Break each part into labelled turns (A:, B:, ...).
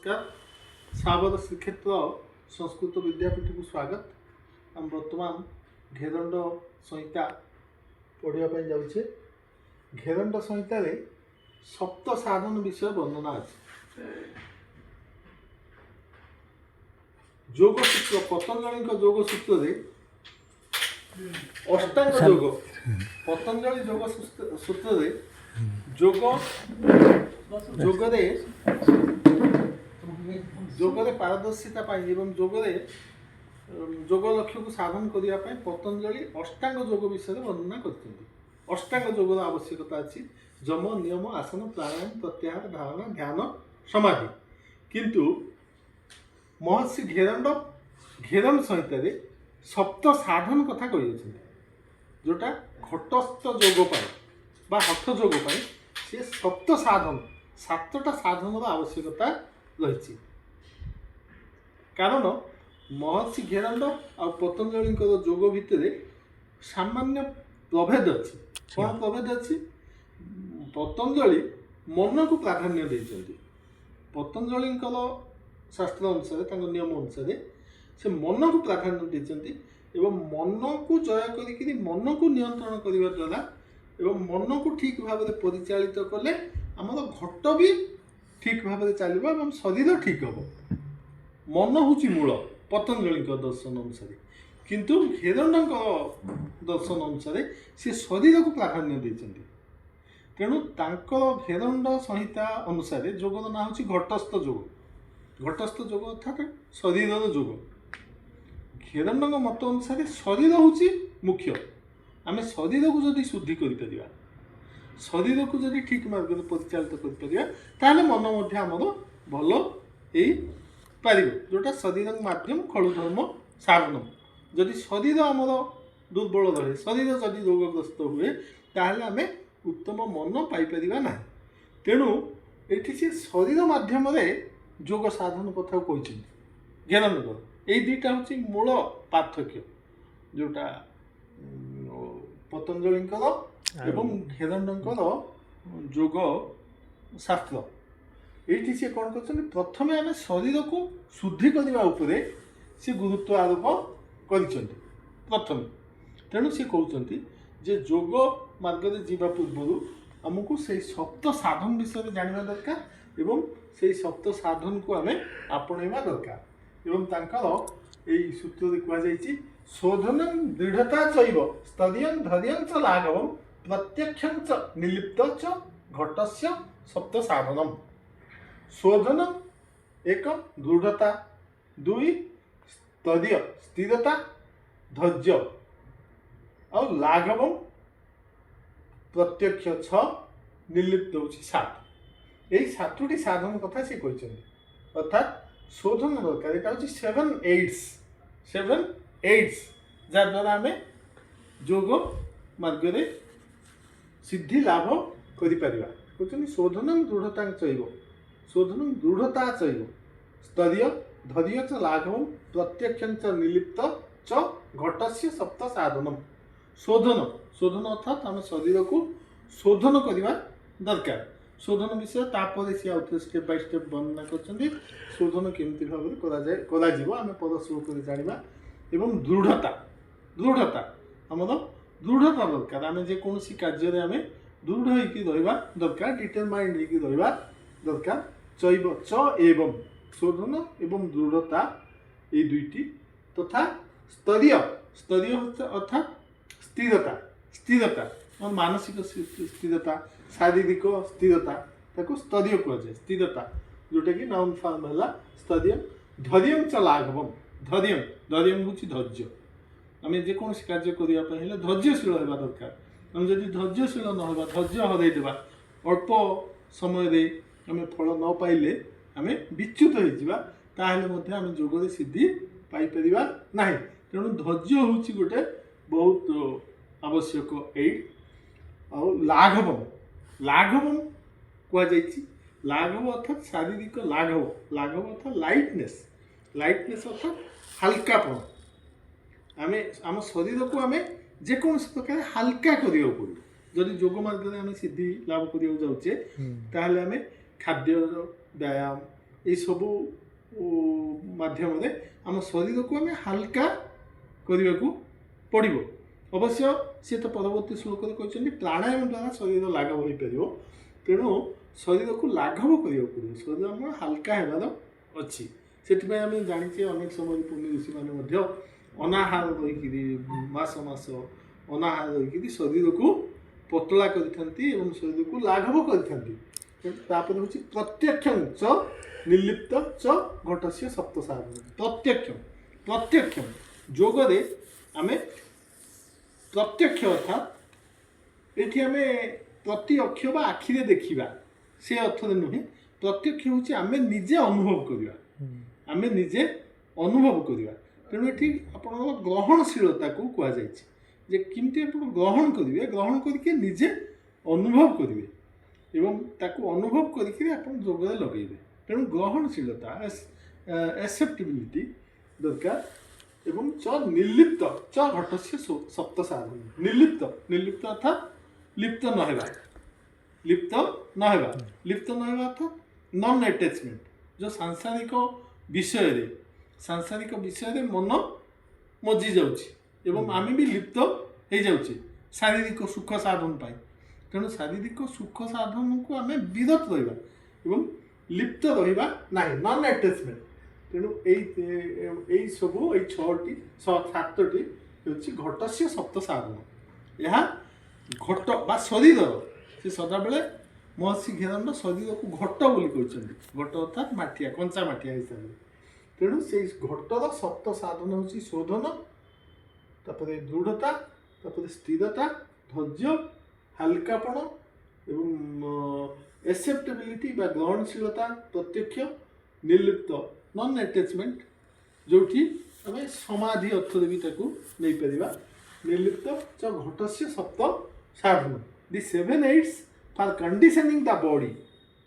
A: नमस्कार साबर श्रीक्षेत्र संस्कृत विद्यापीठ को स्वागत। हम बर्तमान घेरंड संहिता पढ़ापी जाऊे। घेरंड संहिता सप्त साधन विषय वर्णना अच्छे। योग सूत्र पतंजलि योग सूत्र अष्टांग योग पतंजलि योग सूत्र जोगरे पारदर्शिता एवं जोगरे जोग लक्ष्य को साधन करने पतंजलि अष्टांग योग विषय वर्णना करते। अष्टांग योगर आवश्यकता अच्छी जम नियम आसन प्राणायाम प्रत्याहार धारणा ध्यान समाधि। किंतु महर्षि घेरंड संहिता सप्त साधन कथा कही जोटा घटस्थ योग बा हठ योग से सप्त साधन सातटा साधन आवश्यकता रही। कारण महर्षि घेरंड आ पतंजलि योग भितर सामान्य प्रभेद अच्छी। कौन प्रभेद अच्छी? पतंजलि मन को प्राधान्य देते। पतंजलि शास्त्र अनुसार नियम अनुसार से मन को प्राधान्य देते एवं मन को जय कर मन को नियंत्रण करने द्वारा एवं मन को ठीक भाव में परिचालित कले आमर घट भी ठीक भाव में चलो और शरीर ठीक हम। मन हूँ मूल पतंजलि दर्शन अनुसार, किंतु घेरंड दर्शन अनुसार से शरीर को प्राधान्य देते। तेणु घेरंड संहिता अनुसार योगर ना हूँ घटस्थ योग। घटस्थ योग अर्थात शरीर योग। घेरंड मत अनुसार शरीर हूँ मुख्य। आम शरीर को जदि शुद्धि कर शरीर को जदि ठीक मार्ग में परिचालित कर मन आमर भल हो पार जोटा शरीर माध्यम खलु धर्म साधनम। जदि शरीर आमर दुर्बल रहे शरीर जदि रोगग्रस्त हुए ताहले आम उत्तम मन पाइपर ना। तेणु ये से शरीर माध्यम योग साधन कथा कहते घेरंड। यही दुईटा हूँ मूल पार्थक्य जोटा पतंजलि एवं घेरंड योग शास्त्र। ये सी कौन कर प्रथम आम शरीर को शुद्धि करने से गुरुत्व आरोप कर प्रथम। तेणु सी कहते जे योग मार्ग में जीवा पूर्व आमको से सप्त साधन विषय जानवा दरकार एवं से सप्त साधन को आम आपणा दरकार। एवं यही सूत्र कहुई शोधन दृढ़ता चैव स्तरीयं धैर्यं च लाघवं प्रत्यक्षं च निर्लिप्त च घटस्य सप्त साधनम। शोधन एक दृढ़ता, दुई स्तरीय स्थिरता धैर्य और लाघवं प्रत्यक्ष छ निर्लिप्त होची सात। यही सातोटी साधन कथा से कहते। अर्थात शोधन दरकार यहाँ हूँ 7 8 जद्वारा आम योग मार्ग सिद्धि लाभ कर। शोधन दृढ़ता चैव शोधन दृढ़ता चैव स्तरीय धैर्य च लाघवं प्रत्यक्षं च निर्लिप्त च घटस्य सप्त साधनम। शोधन शोधन अर्थात आम शरीर को शोधन करवा दरकार। शोधन विषय तापर सी आउ स्टेप बाय स्टेप वर्णना कर शोधन केमती भाव में आम परस्पर कर जाना। एवं दृढ़ता दृढ़ता आमर दृढ़ता दरकार। आम जेकोसी कार्य आम दृढ़ होगा दरकार डिटरमाइंड होगा दरकार। चैव च एवं शोधन एवं दृढ़ता ये दुईटी तथा स्तरीय स्तरीय अर्थात स्थिरता स्थिरता और मानसिक स्थिरता शारीरिक स्थिरता ताको स्तरीय कहुए स्थिरता जोटा कि नाउन फॉर्म है स्तरीय। धैर्य च लाघवम धैर्य धैर्य हूँ धैर्य। आम जेकोसी कार्य करने धैर्यशील होगा दरकार। आम जब धैर्यशील न होगा धैर्य हरईदेवा अल्प समय आम फल न पाइले आम विच्युत होता आम योग सिद्धि पाइपर ना। तेणु धैर्य हूँ गोटे बहुत आवश्यक। और लाघवम लाघवम कहुई लाघव अर्थात शारीरिक लाघव लाघव अर्थात लाइटनेस लाइटनेस अर्थात हल्कापन। आम आम शरीर को आम जेकोसी प्रकार हल्का करिया पड़ो। जदि योग मार्ग में आम सिद्धि लाभ करिया जाऊे ताहले आम खाद्य व्यायाम सबू माध्यम आम शरीर को आम हाल्का करने को पड़ो। अवश्य सी तो परवर्ती श्लोक कहते प्राणायाम द्वारा शरीर लाघव हो पार, तेणु शरीर को लाघव करने पड़ो, शरीर आम हाल्का होबार अच्छी। से आम जाने अनेक समय पुण्य ऋषि मैंने अनाहार रही मास मास अनाहार रही शरीर को पतला करते शरीर को लाघव करते हूँ प्रत्यक्षं च निर्लिप्त च घटस्य सप्त साधन। प्रत्यक्षं जोगरे आम प्रत्यक्ष अर्थात ये आम प्रति अक्ष बा आखिरे देखा से अर्थ नुहे। प्रत्यक्ष हूँ आम निजे अनुभव करवा, आम निजे अनुभव करवा। तेणु ये आप ग्रहणशीलता को कहुए किमती आप ग्रहण करेंगे, ग्रहण करके निजे अनुभव करेंगे एवं ताकू अनुभव करके आप जोगरे लगे। तेणु ग्रहणशीलता एक्सेप्टेबिलिटी दरकार एवं च निर्लिप्त च घटस्य सप्त साधन। निर्लिप्त अर्थात लिप्त नहेबा, लिप्त नहेबा अर्थात नॉन अटैचमेंट। जो सांसारिक विषय मन मजी जाउछि एवं आम भी लिप्त हो जाउछि शारीरिक सुख साधन पाई। तेणु शारीरिक सुख साधन को आम विरत रहिबा एवं लिप्त रहिबा नाही, नॉन अटैचमेंट। तेणु यही सबू ये 6टी 7टी हूँ घटस्य सप्त साधन। यह घट बा शरीर से सदाबले महर्षि घेरंड शरीर को घट बोली कहते, घट अर्थात माठिया कंचा माठिया हिसाब से। तेणु से घटर सप्त साधन हूँ शोधन, तापर दृढ़ता, तापर स्थिरता, धैर्य, हाल्कापण एवं एक्सेप्टेबिलिटी बा ग्रहणशीलता, प्रत्यक्ष, निर्लिप्त नॉन अटैचमेंट, जोठी आम समाधि अर्थ भी नहीं पारिबा। निर्लिप्त च घटस्य सप्त साधन। The 7 aids for conditioning the body.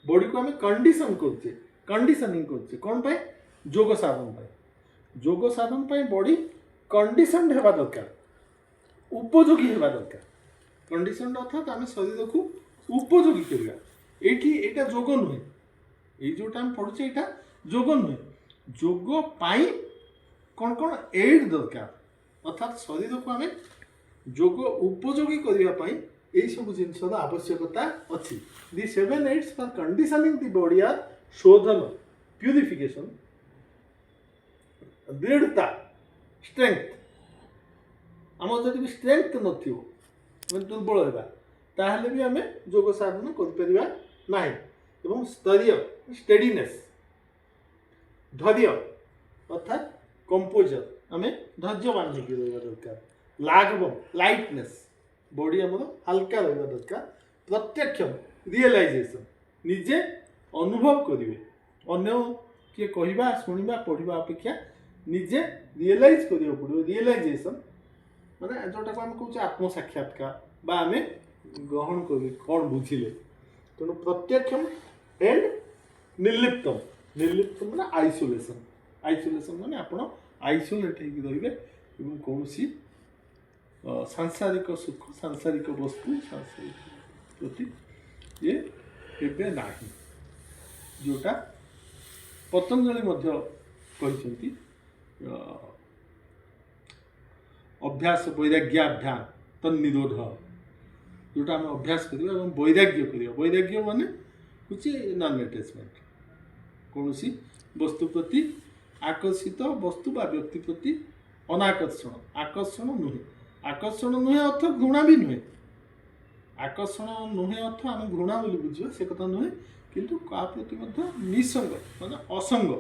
A: Body को आम कंडीशनिंग करछे कौन पाए? जोग साधन पाए। जोग साधन पाए बॉडी कंडीशन हेबा दरकार, उपयोगी हेबा दरकार। कंडीशन अर्थात आम शरीर को उपयोगी करवा। एटा जोग नुहे, ये जोटा आम पढ़ुचे एटा जोग नुहे। जोग पाई कौन कौन एड दरकार, अर्थात शरीर को आम जोग उपयोगी करने यही सब जिनसर आवश्यकता अच्छी। The 7 aids for conditioning the body are शोधन, प्यूरिफिकेशन, दृढ़ता, स्ट्रेंथ। आम जब भी स्ट्रेंथ नथिबो दुर्बल होगा ताहले भी आम जोग साधन करिपरिबा नाही। एवं स्तरीय स्टेडीनेस, धैर्य अर्थात कंपोजर, आम धैर्यवान होकर रहा दरकार। लाघव लाइटनेस, बॉडी आमर हल्का रहा दरकार। प्रत्यक्ष रियलाइजेशन, निजे अनुभव करेंगे, अन्य किए कहवा शुणा पढ़ा अपेक्षा निजे रियलाइज करा पड़ो। रियलाइजेशन माने जोटा को आम कहूँ आत्म साक्षात्कार बा आम ग्रहण कर कौन बुझिले। तेणु प्रत्यक्षम एंड निर्लिप्तम। निर्लिप्तम माने आइसोलेशन। आइसोलेशन माने आपण आइसोलेट होकर रहिबे कौन सांसारिक सुख, सांसारिक वस्तु, सांसारिक प्रति ये एबे नाही। जोटा पतंजलि मध्य कहते अभ्यास वैराग्याभ्याम तन्निरोध। जोटा आम अभ्यास करवा और वैराग्य करवा। वैराग्य माने हूँ नॉन अटैचमेंट, कौन वस्तु प्रति आकर्षित, वस्तु बा व्यक्ति प्रति अनाकर्षण। आकर्षण नुहे, आकर्षण नुहे अर्थ घृणा भी नुहे। आकर्षण नुहे अर्थ आम घृणा बोली बुझा से कथा नुहे, किंतु का प्रति निसंग माने असंग,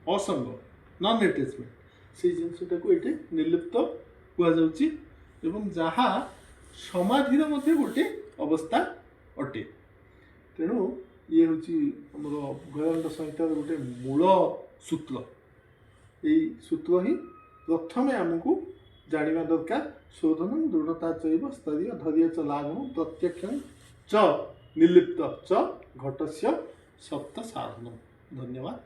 A: असंग नॉन अटैचमेंट से जिनसटा को ये निर्लिप्त कहुच्छी। एवं जहाँ समाधि गोटे अवस्था अटे। तेणु ये हूँ भैरव संहितार गोटे मूल सूत्र। यही सूत्र ही प्रथम आमको जाना दरकार। शोधन दृढ़ता चैव स्तरीय धैर्य च लाघव प्रत्यक्ष च निर्लिप्त च घटस्य सप्त साधन। धन्यवाद।